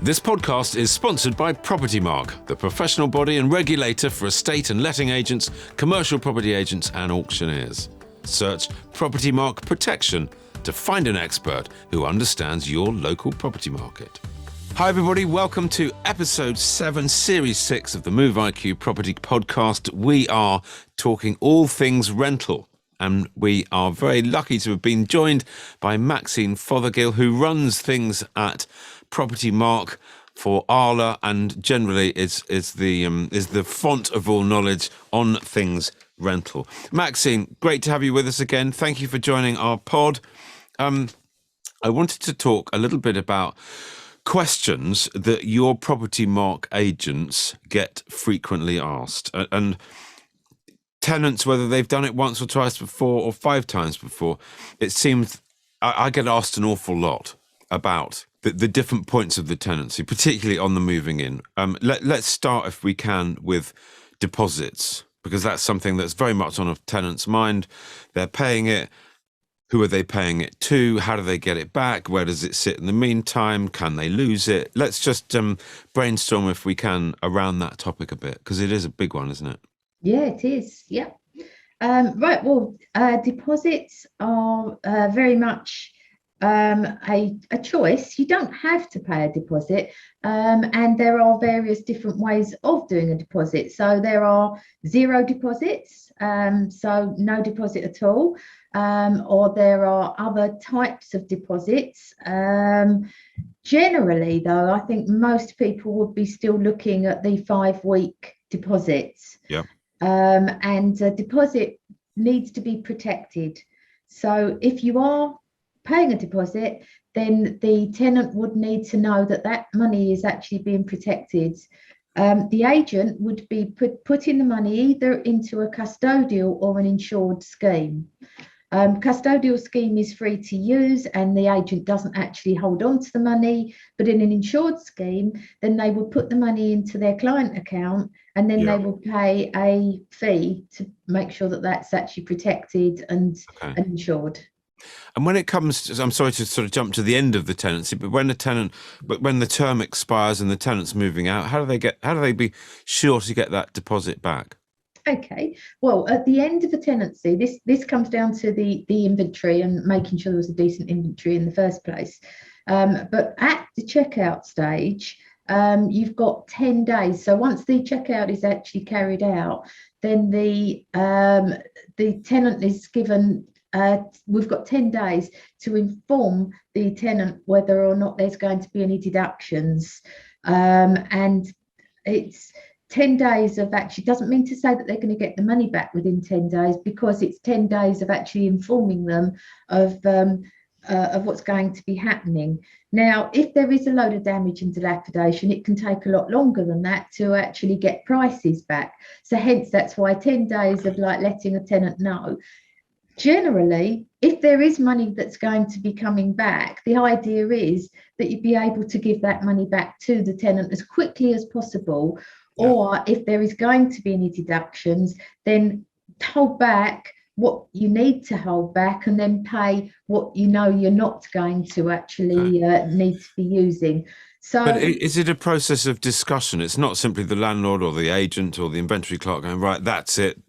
This podcast is sponsored by Propertymark, the professional body and regulator for estate and letting agents, commercial property agents and auctioneers. Search Propertymark Protection to find an expert who understands your local property market. Hi everybody, welcome to episode 7, series 6 of the Move IQ Property Podcast. We are talking all things rental. And we are very lucky to have been joined by Maxine Fothergill, who runs things at Propertymark for Arla and generally is the font of all knowledge on things rental. Maxine, great to have you with us again. Thank you for joining our pod. I wanted to talk a little bit about questions that your Propertymark agents get frequently asked, and tenants, whether they've done it once or twice before or 5 times before. It seems I get asked an awful lot about the different points of the tenancy, particularly on the moving in. Let's start, if we can, with deposits, because that's something that's very much on a tenant's mind. They're paying it. Who are they paying it to? How do they get it back? Where does it sit in the meantime? Can they lose it? Let's just brainstorm, if we can, around that topic a bit, because it is a big one, isn't it? Yeah, it is. Yeah. Right. Well, deposits are very much a choice. You don't have to pay a deposit, and there are various different ways of doing a deposit. So there are zero deposits, so no deposit at all, or there are other types of deposits. Generally, though, I think most people would be still looking at the 5-week deposits. Yeah. And a deposit needs to be protected. So if you are paying a deposit, then the tenant would need to know that that money is actually being protected. The agent would be putting the money either into a custodial or an insured scheme. Custodial scheme is free to use and the agent doesn't actually hold on to the money, but in an insured scheme, then they will put the money into their client account and then they will pay a fee to make sure that that's actually protected and insured. And when it comes to, I'm sorry to sort of jump to the end of the tenancy, but when the term expires and the tenant's moving out, how do they be sure to get that deposit back? Okay, well, at the end of a tenancy, this comes down to the inventory and making sure there was a decent inventory in the first place. But at the checkout stage, you've got 10 days. So once the checkout is actually carried out, then the tenant is given, we've got 10 days to inform the tenant whether or not there's going to be any deductions. And it's 10 days of actually doesn't mean to say that they're going to get the money back within 10 days, because it's 10 days of actually informing them of what's going to be happening. Now, if there is a load of damage and dilapidation, it can take a lot longer than that to actually get prices back. So hence, that's why 10 days of like letting a tenant know. Generally, if there is money that's going to be coming back, the idea is that you'd be able to give that money back to the tenant as quickly as possible. Yeah. Or if there is going to be any deductions, then hold back what you need to hold back and then pay what you know you're not going to actually need to be using. So, but is it a process of discussion? It's not simply the landlord or the agent or the inventory clerk going, right, that's it,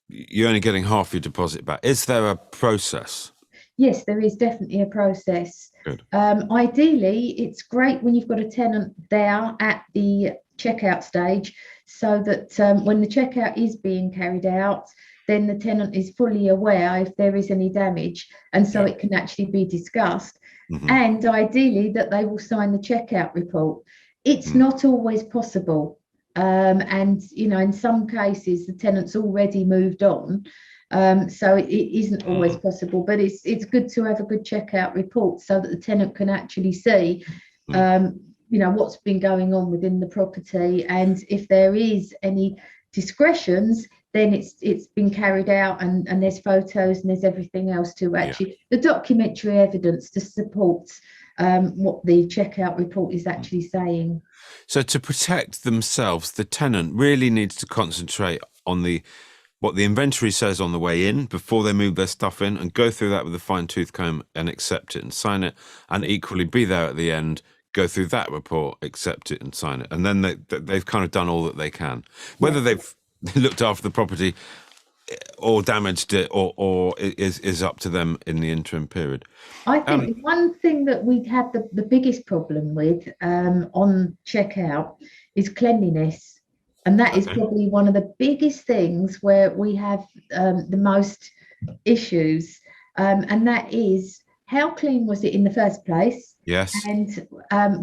you're only getting half your deposit back. Is there a process? Yes, there is definitely a process. Good. Ideally, it's great when you've got a tenant there at the checkout stage, so that when the checkout is being carried out, then the tenant is fully aware if there is any damage, and so it can actually be discussed. Mm-hmm. And ideally that they will sign the checkout report. It's not always possible, and you know, in some cases the tenant's already moved on, so it isn't always possible, but it's good to have a good checkout report so that the tenant can actually see you know, what's been going on within the property, and if there is any discretions, then it's been carried out, and there's photos and there's everything else to actually the documentary evidence to support what the checkout report is actually saying. So to protect themselves, the tenant really needs to concentrate on what the inventory says on the way in before they move their stuff in, and go through that with a fine-tooth comb and accept it and sign it, and equally be there at the end, go through that report, accept it and sign it. And then they've kind of done all that they can. Whether they've looked after the property or damaged it or is up to them in the interim period. I think the one thing that we'd have the biggest problem with on checkout is cleanliness. And that is probably one of the biggest things where we have the most issues. And that is, how clean was it in the first place? Yes. And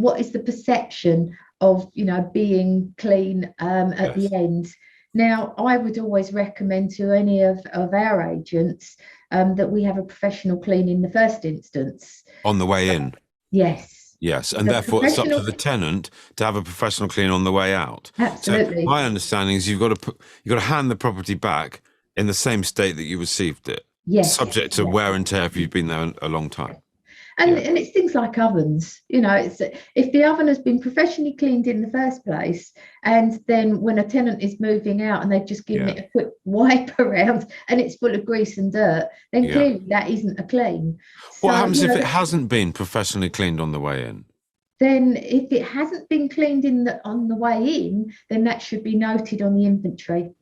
what is the perception of, being clean at the end? Now, I would always recommend to any of our agents that we have a professional clean in the first instance. On the way in? Yes. Yes, and therefore it's up to the tenant to have a professional clean on the way out. Absolutely. So my understanding is you've got to hand the property back in the same state that you received it. Yes. Subject to wear and tear if you've been there a long time. And it's things like ovens. It's if the oven has been professionally cleaned in the first place, and then when a tenant is moving out and they've just given it a quick wipe around and it's full of grease and dirt, then clearly that isn't a clean. What happens if it hasn't been professionally cleaned on the way in? Then if it hasn't been cleaned on the way in, then that should be noted on the inventory.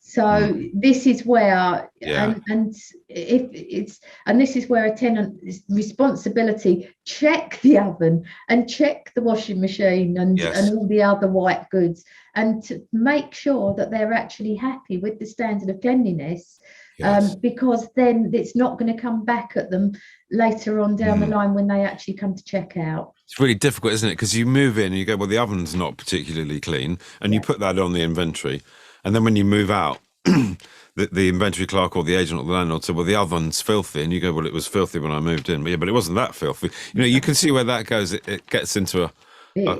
So this is where, and if it's, and this is where a tenant's responsibility, check the oven and check the washing machine and all the other white goods, and to make sure that they're actually happy with the standard of cleanliness, because then it's not going to come back at them later on down the line when they actually come to check out. It's really difficult, isn't it? Because you move in and you go, well, the oven's not particularly clean, and you put that on the inventory. And then when you move out, the inventory clerk or the agent or the landlord said, well, the oven's filthy. And you go, well, it was filthy when I moved in. But it wasn't that filthy. You can see where that goes. It gets into a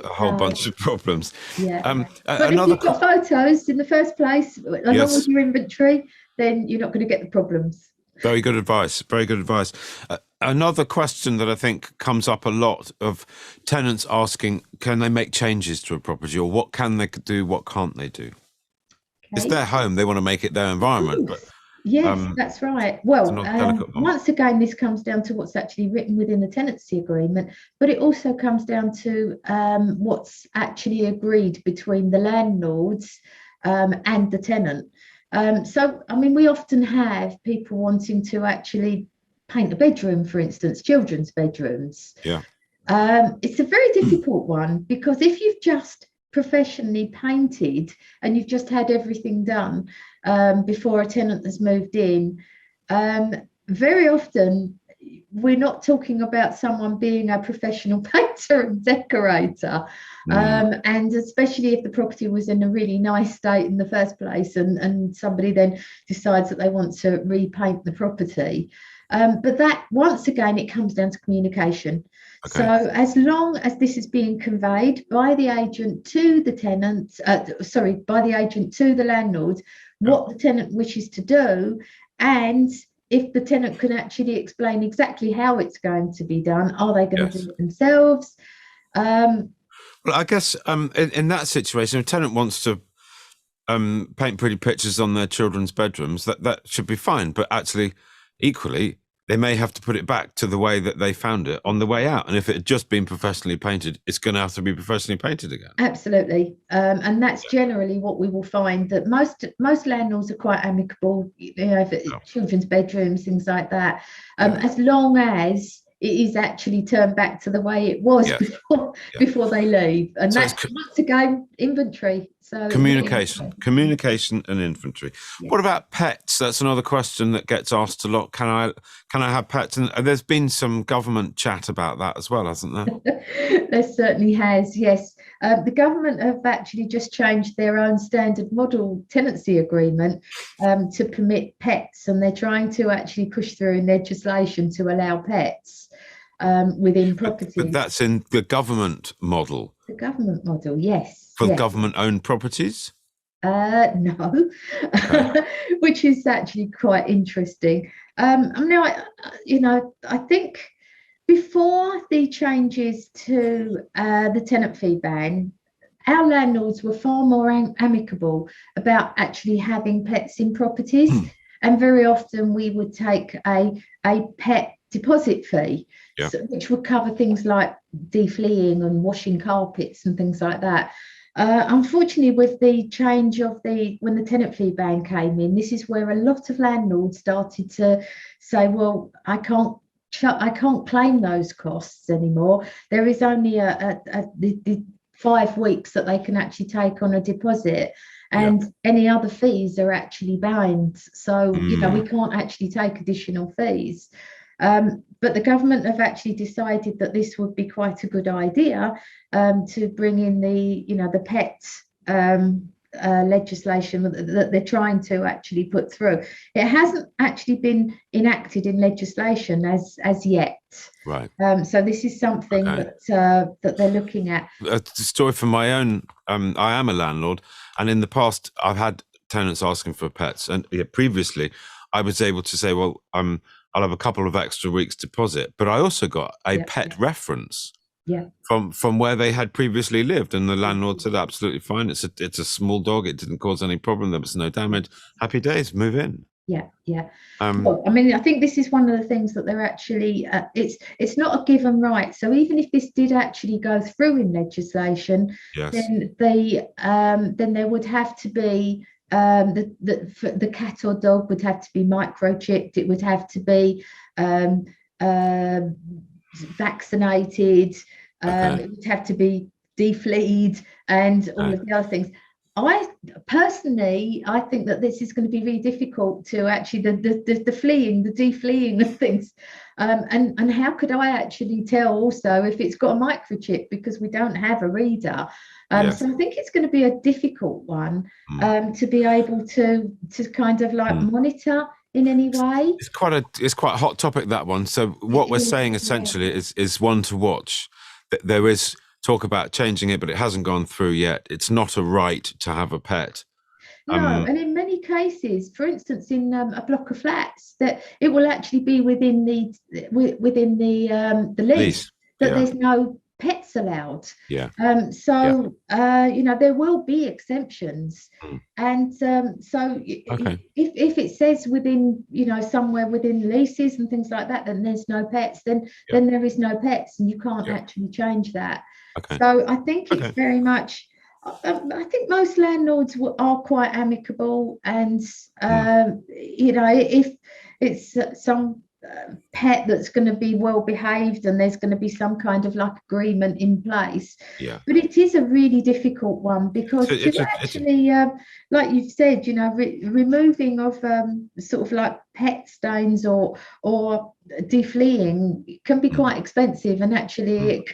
whole bunch of problems. But if you've got photos in the first place, along with your inventory, then you're not going to get the problems. Very good advice. Very good advice. Another question that I think comes up a lot of tenants asking, can they make changes to a property, or what can they do, what can't they do? It's their home. They want to make it their environment. But, that's right. Well, once again, this comes down to what's actually written within the tenancy agreement, but it also comes down to what's actually agreed between the landlords and the tenant. So, I mean, we often have people wanting to actually paint a bedroom, for instance, children's bedrooms. It's a very difficult one, because if you've just professionally painted and you've just had everything done before a tenant has moved in, very often we're not talking about someone being a professional painter and decorator, and especially if the property was in a really nice state in the first place, and somebody then decides that they want to repaint the property. But that, once again, it comes down to communication. So as long as this is being conveyed by the agent to the tenant, by the agent to the landlord, what the tenant wishes to do, and if the tenant can actually explain exactly how it's going to be done, are they going to do it themselves? Well, I guess in that situation, if a tenant wants to paint pretty pictures on their children's bedrooms, that should be fine. But actually, equally, they may have to put it back to the way that they found it on the way out. And if it had just been professionally painted, it's going to have to be professionally painted again. Absolutely. And that's generally what we will find, that most landlords are quite amicable, if it's children's bedrooms, things like that, as long as it is actually turned back to the way it was before they leave. And so that's, once again, inventory. So communication and inventory. What about pets? That's another question that gets asked a lot. Can I have pets? And there's been some government chat about that as well, hasn't there? There certainly has, yes. The government have actually just changed their own standard model tenancy agreement to permit pets, and they're trying to actually push through in legislation to allow pets within properties. But that's in the government model. The government model, yes. For government-owned properties? No, which is actually quite interesting. I think before the changes to the tenant fee ban, our landlords were far more amicable about actually having pets in properties. And very often we would take a pet deposit fee, Yeah. which would cover things like defleeing and washing carpets and things like that. Unfortunately, with the change of when the tenant fee ban came in, this is where a lot of landlords started to say, well, I can't claim those costs anymore. There is only the 5 weeks that they can actually take on a deposit, and any other fees are actually banned. So, we can't actually take additional fees. But the government have actually decided that this would be quite a good idea to bring in the pet legislation that they're trying to actually put through. It hasn't actually been enacted in legislation as yet. Right. So this is something that they're looking at. A story from my own. I am a landlord, and in the past, I've had tenants asking for pets, and previously, I was able to say, well, I'll have a couple of extra weeks deposit, but I also got a pet reference from where they had previously lived, and the landlord said absolutely fine. It's a small dog. It didn't cause any problem. There was no damage. Happy days. Move in. Well, I mean, I think this is one of the things that they're actually. It's not a given right. So even if this did actually go through in legislation, then there would have to be. The cat or dog would have to be microchipped. It would have to be vaccinated. It would have to be defleed and all of the other things. I personally, I think that this is going to be really difficult to actually the fleeing, the defleeing of things. And how could I actually tell also if it's got a microchip, because we don't have a reader? So I think it's going to be a difficult one to be able to kind of like monitor in any way. It's quite a hot topic, that one. So what we're saying essentially is one to watch. There is talk about changing it, but it hasn't gone through yet. It's not a right to have a pet. No, and in many cases, for instance, in a block of flats, that it will actually be within the lease that there's no pets allowed. So there will be exemptions, and so if it says within somewhere within leases and things like that, then there's no pets, then there is no pets, and you can't actually change that. So I think it's very much. I think most landlords are quite amicable, and if it's some pet that's going to be well behaved, and there's going to be some kind of like agreement in place. But it is a really difficult one, because like you've said, removing of sort of like pet stains or defleeing can be quite expensive, and actually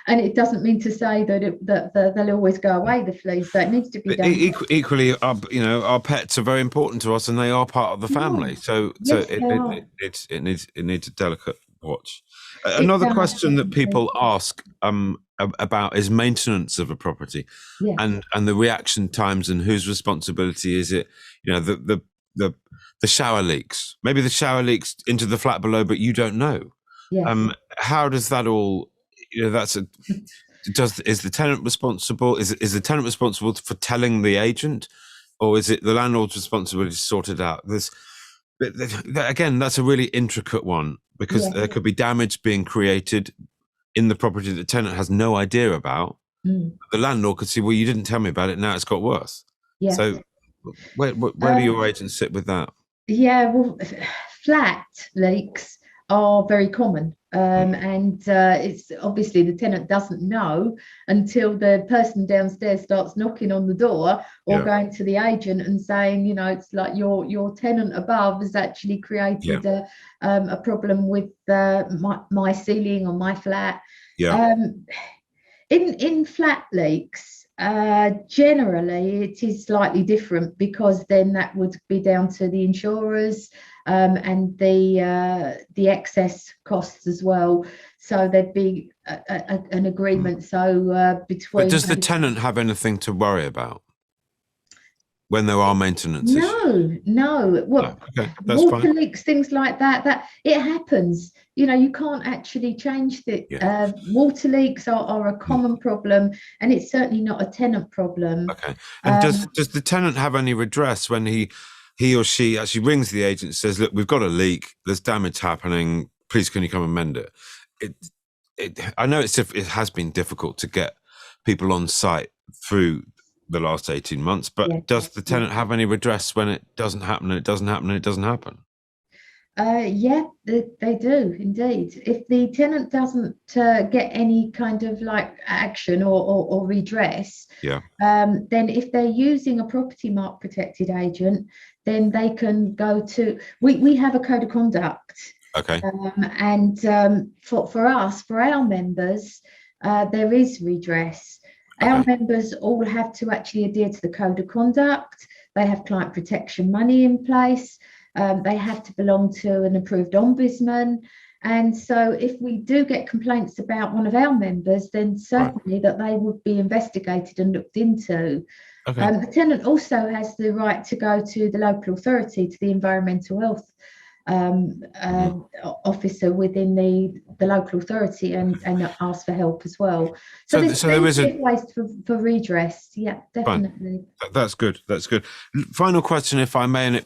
it doesn't mean to say that they'll always go away, the fleas, so it needs to be done. Equally, our pets are very important to us, and they are part of the family. So it needs a delicate watch. Another question that people ask about is maintenance of a property, and the reaction times, and whose responsibility is it? The shower leaks. Maybe the shower leaks into the flat below, but you don't know. How does that all? Is the tenant responsible? Is the tenant responsible for telling the agent, or is it the landlord's responsibility to sort it out? Again, that's a really intricate one, because there could be damage being created in the property that the tenant has no idea about. The landlord could see, well, you didn't tell me about it, now it's got worse. So where do your agents sit with that? Well, flat leaks are very common, and it's obviously the tenant doesn't know until the person downstairs starts knocking on the door or going to the agent and saying, it's like your tenant above has actually created a problem with my ceiling or my flat. In flat leaks, generally it is slightly different, because then that would be down to the insurers and the excess costs as well. So there'd be an agreement. So between. But does the tenant have anything to worry about when there are maintenance issues? No. Well, that's water fine. leaks, things like that it happens. You can't actually change the water leaks are a common problem, and it's certainly not a tenant problem. And does the tenant have any redress when he or she actually rings the agent and says, look, we've got a leak, there's damage happening, please can you come and mend it. I know it has been difficult to get people on site through the last 18 months, but Yeah, does the tenant have any redress when it doesn't happen and it doesn't happen and it doesn't happen? Yeah, they do indeed. If the tenant doesn't get any kind of like action or redress, Yeah. then if they're using a Propertymark protected agent, then they can go to, we have a code of conduct. Okay. And for us, for our members, there is redress. Our members all have to actually adhere to the code of conduct. They have client protection money in place. They have to belong to an approved ombudsman. And so if we do get complaints about one of our members, then certainly that they would be investigated and looked into. The tenant also has the right to go to the local authority, to the environmental health officer within the local authority and ask for help as well. So there is ways for redress. Yeah, definitely. Fine. That's good. That's good. Final question, if I may, and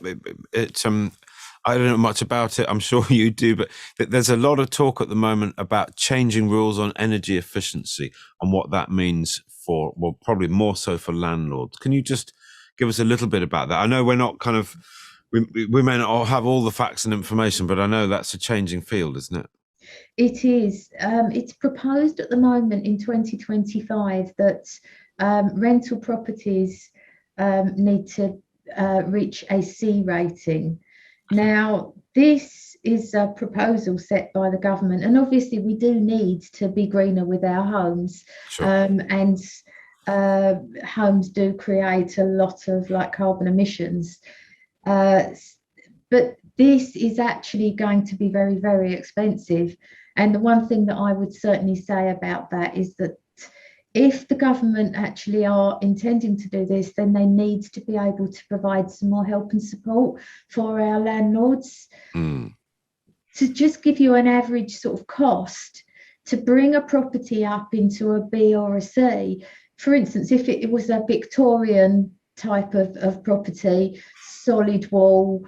I don't know much about it. I'm sure you do, but there's a lot of talk at the moment about changing rules on energy efficiency and what that means for, well, probably more so for landlords. Can you just give us a little bit about that? I know we're not kind of, we may not all have all the facts and information, but I know that's a changing field, isn't it? It is. It's proposed at the moment in 2025 that rental properties need to reach a C rating. Now, this is a proposal set by the government, and obviously we do need to be greener with our homes. Sure. And homes do create a lot of like carbon emissions. But this is actually going to be very, very expensive. And the one thing that I would certainly say about that is that if the government actually are intending to do this, then they need to be able to provide some more help and support for our landlords. To just give you an average sort of cost to bring a property up into a B or a C, for instance, if it was a Victorian type of property, solid wall,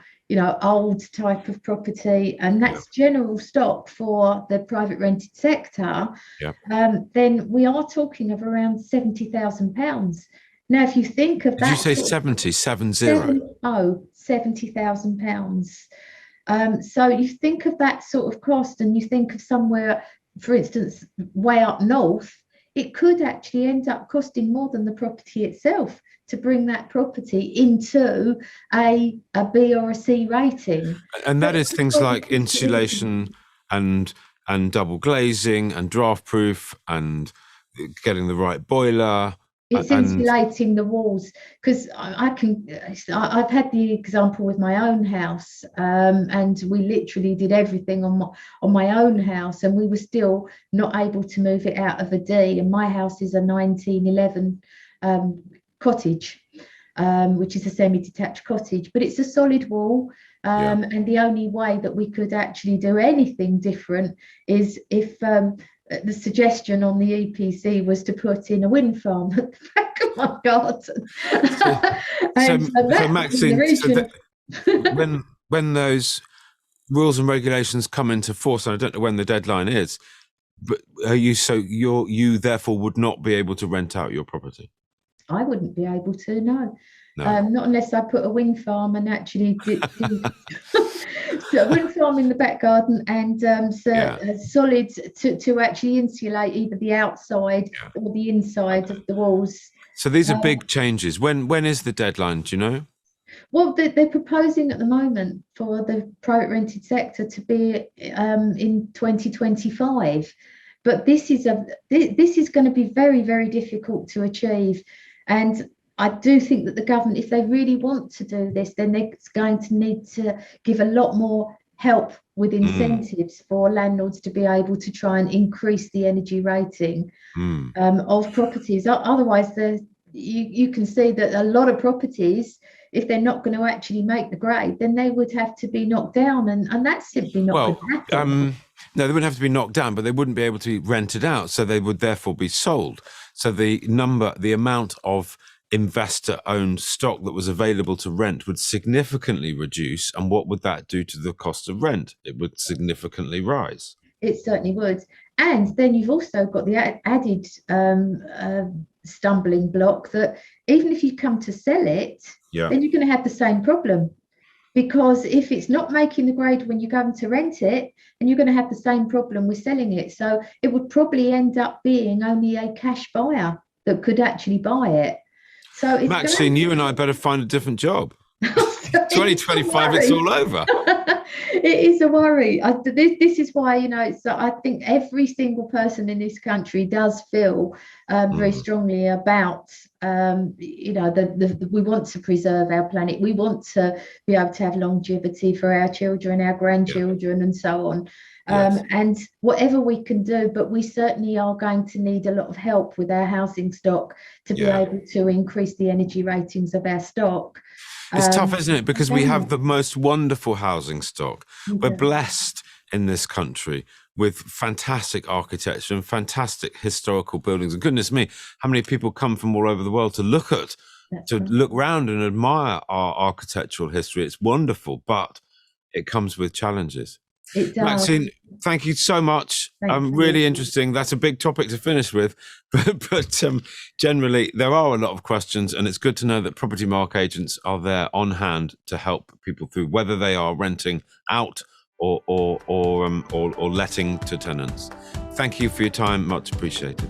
old type of property, and that's general stock for the private rented sector, then we are talking of around £70,000. Now, if you think of that... Did you say 70? 70? £70,000. So you think of that sort of cost and you think of somewhere, for instance, way up north, it could actually end up costing more than the property itself to bring that property into a B or a C rating. And that is things like insulation and double glazing and draft proof and getting the right boiler. It's insulating the walls, because I've had the example with my own house, and we literally did everything on my own house, and we were still not able to move it out of a D. And my house is a 1911 cottage, which is a semi-detached cottage, but it's a solid wall. And the only way that we could actually do anything different is if the suggestion on the EPC was to put in a wind farm at the back of my garden. When those rules and regulations come into force, and I don't know when the deadline is, but you therefore would not be able to rent out your property? I wouldn't be able to, no. Not unless I put a wind farm and actually did so a wind farm in the back garden and solid to actually insulate either the outside or the inside of the walls. So these are big changes. When is the deadline? Do you know? Well, they're proposing at the moment for the private rented sector to be in 2025, but this is going to be very, very difficult to achieve. And I do think that the government, if they really want to do this, then they're going to need to give a lot more help with incentives for landlords to be able to try and increase the energy rating of properties. Otherwise, you can see that a lot of properties, if they're not going to actually make the grade, then they would have to be knocked down, and that's simply not going to happen. No, they wouldn't have to be knocked down, but they wouldn't be able to be rented out, so they would therefore be sold. So the amount of investor-owned stock that was available to rent would significantly reduce. And what would that do to the cost of rent? It would significantly rise. It certainly would. And then you've also got the added stumbling block that even if you come to sell it, then you're going to have the same problem. Because if it's not making the grade when you're going to rent it, then you're going to have the same problem with selling it. So it would probably end up being only a cash buyer that could actually buy it. So it's Maxine, you and I better find a different job. 2025, it's all over. It is a worry. This is why, I think every single person in this country does feel very strongly about, we want to preserve our planet. We want to be able to have longevity for our children, our grandchildren, and so on. And whatever we can do, but we certainly are going to need a lot of help with our housing stock to be able to increase the energy ratings of our stock. It's tough, isn't it? Because we have the most wonderful housing stock. We're blessed in this country with fantastic architecture and fantastic historical buildings. And goodness me, how many people come from all over the world to look around and admire our architectural history. It's wonderful, but it comes with challenges. It does. Maxine, thank you so much. Really interesting. That's a big topic to finish with, but generally there are a lot of questions, and it's good to know that Propertymark agents are there on hand to help people through, whether they are renting out or letting to tenants. Thank you for your time. Much appreciated.